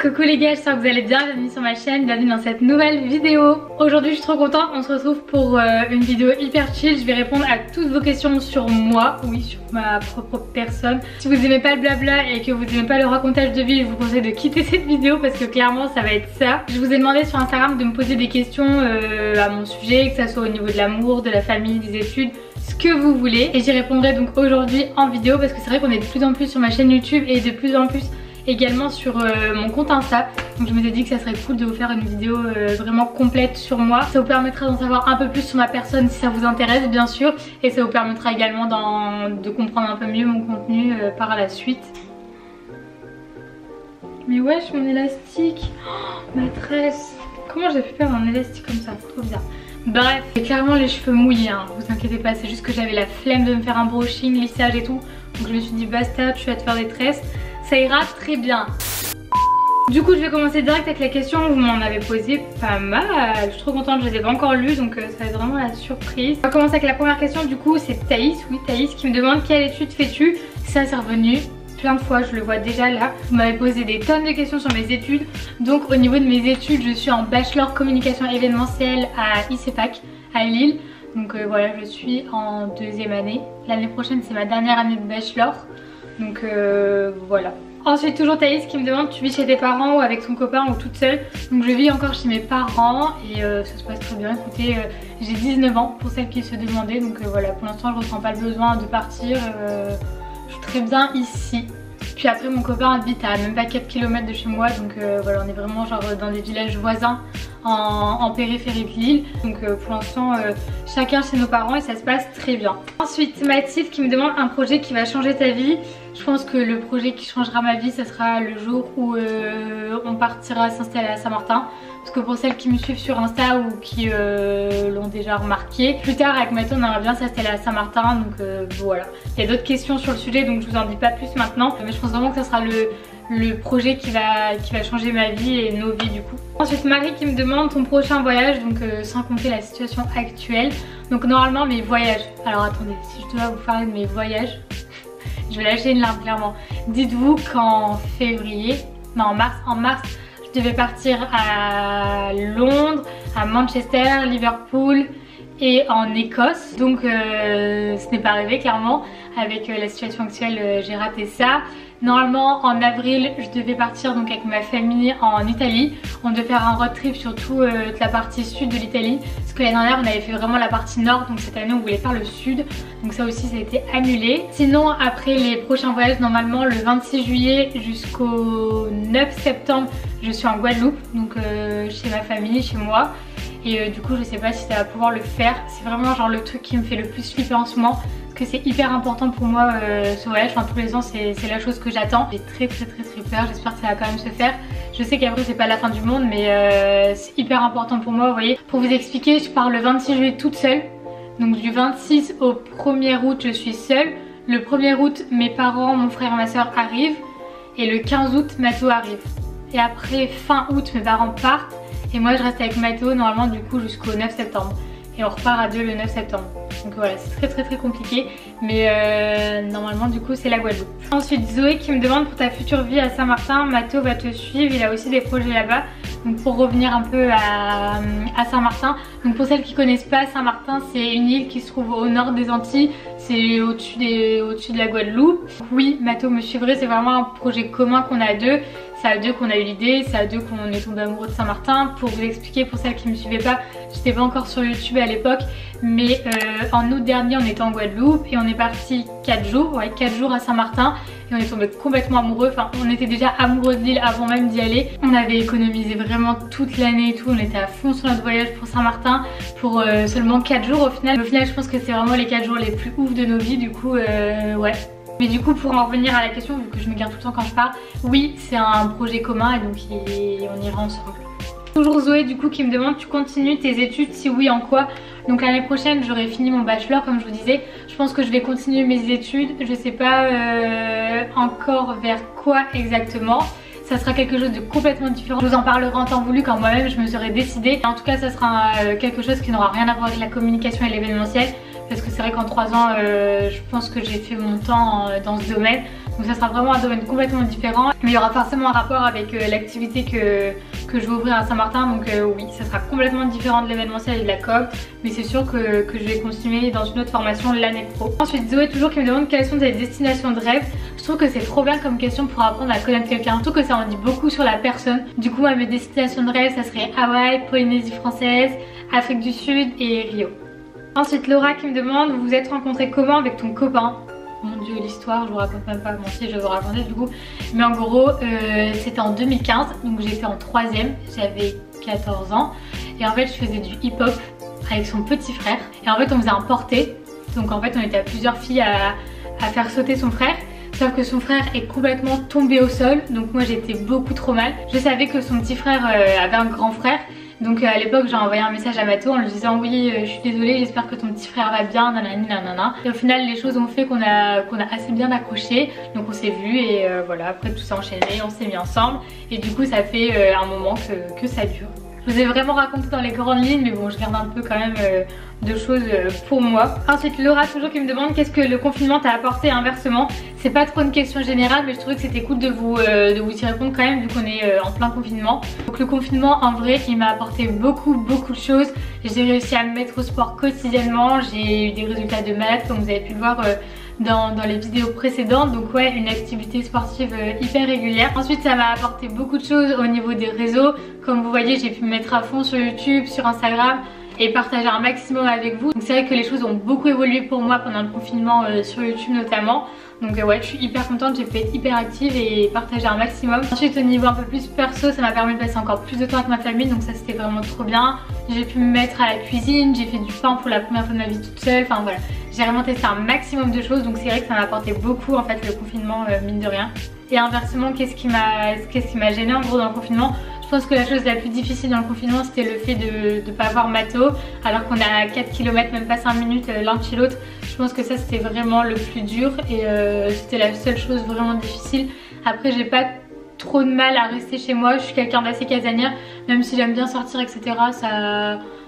Coucou les gars, j'espère que vous allez bien, bienvenue sur ma chaîne, bienvenue dans cette nouvelle vidéo. Aujourd'hui je suis trop contente, on se retrouve pour une vidéo hyper chill. Je vais répondre à toutes vos questions sur moi, oui sur ma propre personne. Si vous aimez pas le blabla et que vous aimez pas le racontage de vie, je vous conseille de quitter cette vidéo parce que clairement ça va être ça. Je vous ai demandé sur Instagram de me poser des questions à mon sujet, que ça soit au niveau de l'amour, de la famille, des études, ce que vous voulez. Et j'y répondrai donc aujourd'hui en vidéo parce que c'est vrai qu'on est de plus en plus sur ma chaîne YouTube et de plus en plus également sur mon compte Insta. Donc je m'étais dit que ça serait cool de vous faire une vidéo vraiment complète sur moi. Ça vous permettra d'en savoir un peu plus sur ma personne si ça vous intéresse bien sûr. Et ça vous permettra également de comprendre un peu mieux mon contenu par la suite. Mais wesh mon élastique, oh, ma tresse. Comment j'ai pu perdre un élastique comme ça, trop bizarre. Bref, j'ai clairement les cheveux mouillés hein, vous inquiétez pas, c'est juste que j'avais la flemme de me faire un brushing, lissage et tout. Donc je me suis dit basta, tu vas te faire des tresses. Ça ira très bien. Du coup je vais commencer direct avec la question, vous m'en avez posé pas mal. Je suis trop contente, je les ai pas encore lues donc ça va être vraiment la surprise. On va commencer avec la première question, du coup c'est Thaïs, oui Thaïs qui me demande quelle étude fais-tu. Ça c'est revenu plein de fois, je le vois déjà là. Vous m'avez posé des tonnes de questions sur mes études. Donc au niveau de mes études, je suis en bachelor communication événementielle à ICEPAC à Lille. Donc voilà, je suis en deuxième année. L'année prochaine c'est ma dernière année de bachelor. Donc voilà. Ensuite toujours Thaïs qui me demande tu vis chez tes parents ou avec ton copain ou toute seule. Donc je vis encore chez mes parents et ça se passe très bien. Écoutez j'ai 19 ans pour celles qui se demandaient. Donc voilà, pour l'instant je ressens pas le besoin de partir. Je suis très bien ici. Puis après mon copain habite à même pas 4 km de chez moi. Donc voilà, on est vraiment genre dans des villages voisins en périphérie de Lille. Donc pour l'instant chacun chez nos parents et ça se passe très bien. Ensuite Mathilde qui me demande un projet qui va changer ta vie. Je pense que le projet qui changera ma vie ça sera le jour où on partira s'installer à Saint-Martin. Parce que pour celles qui me suivent sur Insta ou qui l'ont déjà remarqué, plus tard avec Mathilde on aimerait bien s'installer à Saint-Martin. Donc voilà, il y a d'autres questions sur le sujet donc je vous en dis pas plus maintenant. Mais je pense vraiment que ça sera le projet qui va changer ma vie et nos vies du coup. Ensuite Marie qui me demande ton prochain voyage, donc sans compter la situation actuelle. Donc normalement mes voyages, alors attendez, si je dois vous parler de mes voyages, je vais lâcher une larme clairement. Dites-vous qu'en février, non en mars, je devais partir à Londres, à Manchester, Liverpool et en Écosse. Donc ce n'est pas arrivé clairement, avec la situation actuelle j'ai raté ça. Normalement en avril je devais partir donc avec ma famille en Italie. On devait faire un road trip sur toute la partie sud de l'Italie. Parce que l'année dernière on avait fait vraiment la partie nord. Donc cette année on voulait faire le sud. Donc ça aussi ça a été annulé. Sinon après les prochains voyages, normalement le 26 juillet jusqu'au 9 septembre je suis en Guadeloupe. Donc chez ma famille, chez moi. Et du coup je sais pas si ça va pouvoir le faire. C'est vraiment genre le truc qui me fait le plus flipper en ce moment. Parce que c'est hyper important pour moi ce voyage, enfin tous les ans c'est la chose que j'attends. J'ai très peur, j'espère que ça va quand même se faire. Je sais qu'après c'est pas la fin du monde mais c'est hyper important pour moi, vous voyez. Pour vous expliquer, je pars le 26 juillet toute seule. Donc du 26 au 1er août je suis seule. Le 1er août mes parents, mon frère et ma soeur arrivent. Et le 15 août Mathéo arrive. Et après fin août mes parents partent. Et moi je reste avec Mathéo normalement du coup jusqu'au 9 septembre. Et on repart à 2 le 9 septembre. Donc voilà, c'est très compliqué. Mais normalement du coup c'est la Guadeloupe. Ensuite Zoé qui me demande pour ta future vie à Saint-Martin, Mathéo va te suivre, il a aussi des projets là-bas. Donc pour revenir un peu à Saint-Martin. Donc pour celles qui connaissent pas, Saint-Martin c'est une île qui se trouve au nord des Antilles. C'est au-dessus de la Guadeloupe. Donc oui, Mathéo me suivrait, c'est vraiment un projet commun qu'on a à deux. C'est à deux qu'on a eu l'idée, c'est à deux qu'on est tombé amoureux de Saint-Martin. Pour vous expliquer, pour celles qui ne me suivaient pas, j'étais pas encore sur YouTube à l'époque. Mais en août dernier, on était en Guadeloupe et on est parti 4 jours, ouais, 4 jours à Saint-Martin. Et on est tombé complètement amoureux, enfin on était déjà amoureux de l'île avant même d'y aller. On avait économisé vraiment toute l'année et tout, on était à fond sur notre voyage pour Saint-Martin pour seulement 4 jours au final. Au final je pense que c'est vraiment les 4 jours les plus ouf de nos vies du coup ouais. Mais du coup pour en revenir à la question, vu que je me garde tout le temps quand je parle, oui c'est un projet commun et donc on ira ensemble. Toujours Zoé du coup qui me demande tu continues tes études, si oui en quoi? Donc l'année prochaine j'aurai fini mon bachelor comme je vous disais. Je pense que je vais continuer mes études, je sais pas encore vers quoi exactement. Ça sera quelque chose de complètement différent. Je vous en parlerai en temps voulu quand moi-même je me serai décidée. En tout cas ça sera quelque chose qui n'aura rien à voir avec la communication et l'événementiel. Parce que c'est vrai qu'en 3 ans je pense que j'ai fait mon temps dans ce domaine. Donc ça sera vraiment un domaine complètement différent, mais il y aura forcément un rapport avec l'activité que je vais ouvrir à Saint-Martin. Donc oui, ça sera complètement différent de l'événementiel et de la com, mais c'est sûr que je vais continuer dans une autre formation l'année pro. Ensuite Zoé toujours qui me demande quelles sont tes destinations de rêve. Je trouve que c'est trop bien comme question pour apprendre à connaître quelqu'un. Je trouve que ça en dit beaucoup sur la personne. Du coup mes destinations de rêve ça serait Hawaï, Polynésie française, Afrique du Sud et Rio. Ensuite Laura qui me demande, vous vous êtes rencontrés comment avec ton copain? Mon dieu, l'histoire, je vous raconte même pas, bon si je vais vous raconter du coup. Mais en gros c'était en 2015, donc j'étais en 3ème, j'avais 14 ans. Et en fait je faisais du hip hop avec son petit frère. Et en fait on faisait un porté, donc en fait on était à plusieurs filles à faire sauter son frère. Sauf que son frère est complètement tombé au sol, donc moi j'étais beaucoup trop mal. Je savais que son petit frère avait un grand frère. Donc à l'époque j'ai envoyé un message à Mato en lui disant oui je suis désolée, j'espère que ton petit frère va bien, nanani nanana. Et au final les choses ont fait qu'on a assez bien accroché, donc on s'est vu et voilà, après tout s'est enchaîné, on s'est mis ensemble et du coup ça fait un moment que ça dure. Je vous ai vraiment raconté dans les grandes lignes, mais bon je garde un peu quand même de choses pour moi. Ensuite Laura toujours qui me demande qu'est-ce que le confinement t'a apporté inversement. C'est pas trop une question générale, mais je trouvais que c'était cool de vous y répondre quand même vu qu'on est en plein confinement. Donc le confinement en vrai il m'a apporté beaucoup de choses. J'ai réussi à me mettre au sport quotidiennement, j'ai eu des résultats de malade comme vous avez pu le voir dans les vidéos précédentes. Donc ouais, une activité sportive hyper régulière. Ensuite ça m'a apporté beaucoup de choses au niveau des réseaux. Comme vous voyez j'ai pu me mettre à fond sur YouTube, sur Instagram et partager un maximum avec vous. Donc c'est vrai que les choses ont beaucoup évolué pour moi pendant le confinement sur YouTube notamment. Donc ouais, je suis hyper contente, j'ai fait hyper active et partagé un maximum. Ensuite au niveau un peu plus perso, ça m'a permis de passer encore plus de temps avec ma famille, donc ça c'était vraiment trop bien. J'ai pu me mettre à la cuisine, j'ai fait du pain pour la première fois de ma vie toute seule, enfin voilà. J'ai vraiment testé un maximum de choses, donc c'est vrai que ça m'a apporté beaucoup en fait le confinement mine de rien. Et inversement, qu'est-ce qui m'a gêné en gros dans le confinement? Je pense que la chose la plus difficile dans le confinement c'était le fait de ne pas avoir Mato alors qu'on a 4 km, même pas 5 minutes l'un de chez l'autre. Je pense que ça c'était vraiment le plus dur et c'était la seule chose vraiment difficile. Après j'ai pas trop de mal à rester chez moi, je suis quelqu'un d'assez casanière, même si j'aime bien sortir etc.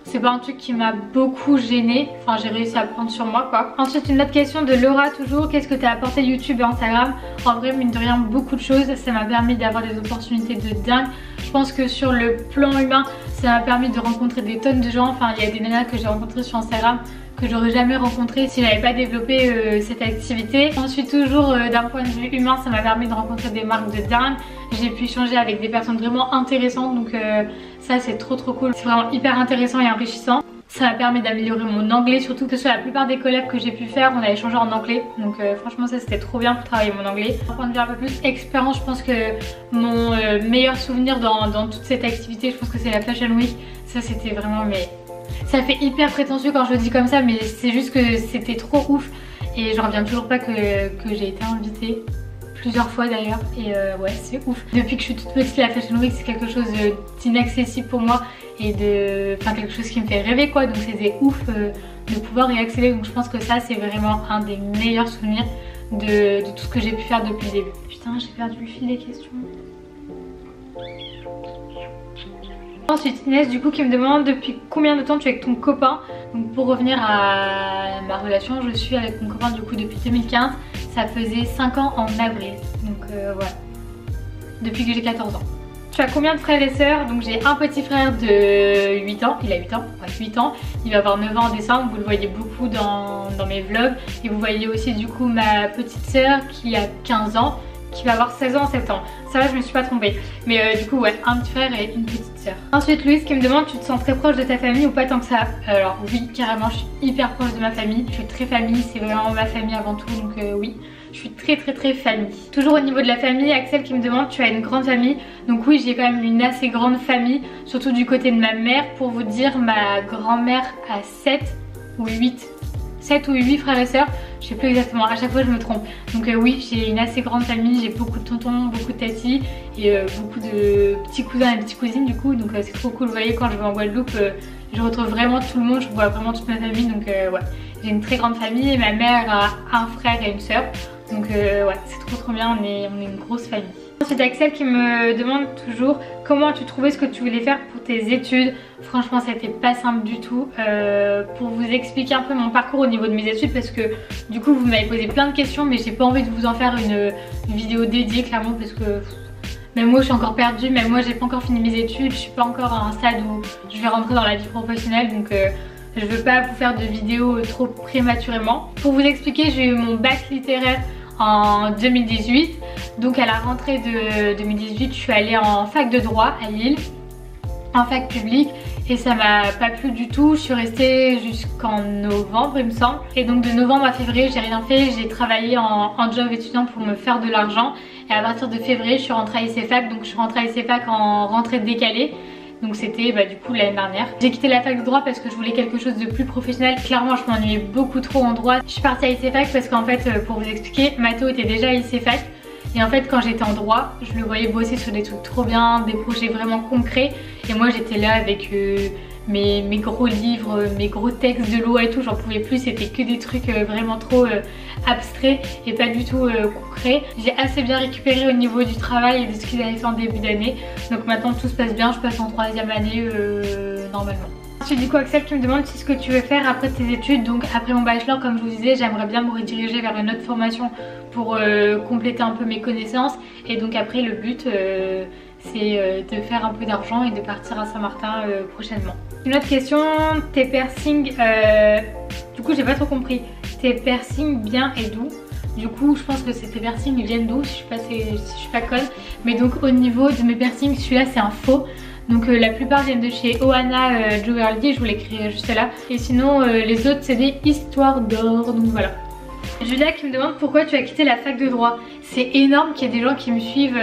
C'est pas un truc qui m'a beaucoup gênée, enfin j'ai réussi à prendre sur moi quoi. Ensuite une autre question de Laura toujours, qu'est-ce que t'as apporté YouTube et Instagram? En vrai mine de rien beaucoup de choses, ça m'a permis d'avoir des opportunités de dingue. Je pense que sur le plan humain ça m'a permis de rencontrer des tonnes de gens, enfin il y a des nanas que j'ai rencontrées sur Instagram que j'aurais jamais rencontré si j'avais pas développé cette activité. Ensuite toujours d'un point de vue humain ça m'a permis de rencontrer des marques de dingue. J'ai pu échanger avec des personnes vraiment intéressantes, donc ça c'est trop cool. C'est vraiment hyper intéressant et enrichissant. Ça m'a permis d'améliorer mon anglais, surtout que sur la plupart des collabs que j'ai pu faire on a échangé en anglais. Donc franchement ça c'était trop bien pour travailler mon anglais. D'un point de vue un peu plus expérience, je pense que mon meilleur souvenir dans toute cette activité, je pense que c'est la Fashion Week. Ça c'était vraiment ça fait hyper prétentieux quand je le dis comme ça, mais c'est juste que c'était trop ouf. Et je reviens toujours pas que j'ai été invitée. Plusieurs fois d'ailleurs et ouais c'est ouf. Depuis que je suis toute petite la Fashion Week c'est quelque chose d'inaccessible pour moi et quelque chose qui me fait rêver quoi, donc c'était ouf de pouvoir y accéder. Donc je pense que ça c'est vraiment un des meilleurs souvenirs de tout ce que j'ai pu faire depuis le début. Putain j'ai perdu le fil des questions. Ensuite Inès du coup qui me demande depuis combien de temps tu es avec ton copain. Donc pour revenir à ma relation, je suis avec mon copain du coup depuis 2015. Ça faisait 5 ans en avril. Donc voilà. Depuis que j'ai 14 ans. Tu as combien de frères et sœurs? Donc j'ai un petit frère de 8 ans, il a 8 ans, ouais 8 ans. Il va avoir 9 ans en décembre, vous le voyez beaucoup dans mes vlogs. Et vous voyez aussi du coup ma petite sœur qui a 15 ans, qui va avoir 16 ans en septembre. Ça va, je me suis pas trompée. Mais du coup ouais, un petit frère et une petite sœur. Ensuite Louise qui me demande, tu te sens très proche de ta famille ou pas tant que ça? Alors oui, carrément, je suis hyper proche de ma famille. Je suis très famille, c'est vraiment ma famille avant tout, donc oui. Je suis très famille. Toujours au niveau de la famille, Axel qui me demande, tu as une grande famille? Donc oui, j'ai quand même une assez grande famille, surtout du côté de ma mère. Pour vous dire, ma grand-mère a 7 ou 8 frères et sœurs, je sais plus exactement, à chaque fois je me trompe. Donc oui, j'ai une assez grande famille, j'ai beaucoup de tontons, beaucoup de tatis et beaucoup de petits cousins et petites cousines du coup, donc c'est trop cool. Vous voyez, quand je vais en Guadeloupe, je retrouve vraiment tout le monde, je vois vraiment toute ma famille, donc ouais, j'ai une très grande famille et ma mère a un frère et une sœur, donc ouais, c'est trop bien, on est une grosse famille. Ensuite Axel qui me demande toujours comment tu trouvais ce que tu voulais faire pour tes études. Franchement ça n'était pas simple du tout. Pour vous expliquer un peu mon parcours au niveau de mes études, parce que du coup vous m'avez posé plein de questions, mais j'ai pas envie de vous en faire une vidéo dédiée clairement, parce que même moi je suis encore perdue, même moi j'ai pas encore fini mes études, je suis pas encore à un stade où je vais rentrer dans la vie professionnelle, donc je veux pas vous faire de vidéos trop prématurément. Pour vous expliquer, j'ai eu mon bac littéraire en 2018, donc à la rentrée de 2018 je suis allée en fac de droit à Lille, en fac publique, et ça m'a pas plu du tout. Je suis restée jusqu'en novembre il me semble, et donc de novembre à février j'ai rien fait, j'ai travaillé en job étudiant pour me faire de l'argent, et à partir de février je suis rentrée à ICFac, donc je suis rentrée à ICFac en rentrée décalée. Donc c'était du coup l'année dernière. J'ai quitté la fac de droit parce que je voulais quelque chose de plus professionnel. Clairement je m'ennuyais beaucoup trop en droit. Je suis partie à ICFac parce qu'en fait, pour vous expliquer, Mathéo était déjà à ICFac. Et en fait quand j'étais en droit, je le voyais bosser sur des trucs trop bien, des projets vraiment concrets. Et moi j'étais là avec mes gros livres, mes gros textes de loi et tout, j'en pouvais plus. C'était que des trucs vraiment trop abstraits et pas du tout concrets. J'ai assez bien récupéré au niveau du travail et de ce qu'ils avaient fait en début d'année. Donc maintenant tout se passe bien, je passe en 3e année normalement. Ensuite du coup Axel qui me demande si ce que tu veux faire après tes études. Donc après mon bachelor, comme je vous disais, j'aimerais bien me rediriger vers une autre formation pour compléter un peu mes connaissances. Et donc après le but c'est de faire un peu d'argent et de partir à Saint-Martin prochainement. Une autre question, tes piercings, du coup j'ai pas trop compris, tes piercings bien et d'où? Du coup je pense que tes piercings viennent d'où, si je suis pas conne. Mais donc au niveau de mes piercings, celui-là c'est un faux. Donc la plupart viennent de chez Ohana Jewelry, je vous l'écris juste là. Et sinon les autres c'est des histoires d'or, donc voilà. Julia qui me demande pourquoi tu as quitté la fac de droit. C'est énorme qu'il y ait des gens qui me suivent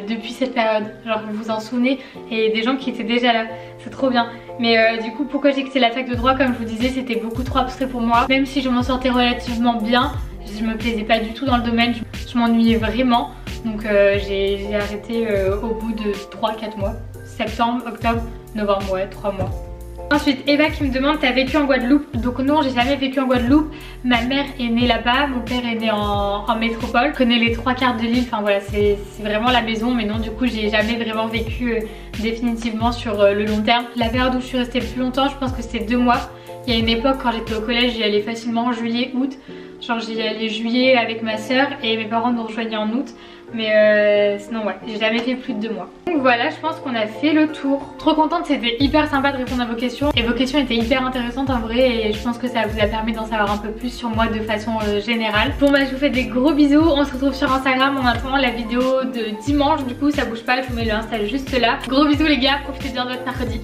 depuis cette période. Genre vous vous en souvenez, et des gens qui étaient déjà là. C'est trop bien. Mais du coup pourquoi j'ai quitté la fac de droit, comme je vous disais, c'était beaucoup trop abstrait pour moi. Même si je m'en sortais relativement bien, je me plaisais pas du tout dans le domaine. Je m'ennuyais vraiment. Donc j'ai arrêté au bout de 3-4 mois. Septembre, octobre, novembre, ouais 3 mois. Ensuite Eva qui me demande t'as vécu en Guadeloupe. Donc non, j'ai jamais vécu en Guadeloupe. Ma mère est née là-bas, mon père est né en métropole. Je connais les 3/4 de l'île, enfin voilà, c'est vraiment la maison. Mais non, du coup j'ai jamais vraiment vécu définitivement sur le long terme. La période où je suis restée le plus longtemps, je pense que c'était 2 mois. Il y a une époque quand j'étais au collège, j'y allais facilement en juillet, août. Genre j'y allais juillet avec ma soeur et mes parents nous rejoignaient en août. Mais sinon ouais, j'ai jamais fait plus de 2 mois. Donc voilà, je pense qu'on a fait le tour. Trop contente, c'était hyper sympa de répondre à vos questions. Et vos questions étaient hyper intéressantes en vrai. Et je pense que ça vous a permis d'en savoir un peu plus sur moi de façon générale. Bon bah je vous fais des gros bisous. On se retrouve sur Instagram en attendant la vidéo de dimanche. Du coup ça bouge pas, je vous mets le Insta juste là. Gros bisous les gars, profitez bien de votre mercredi.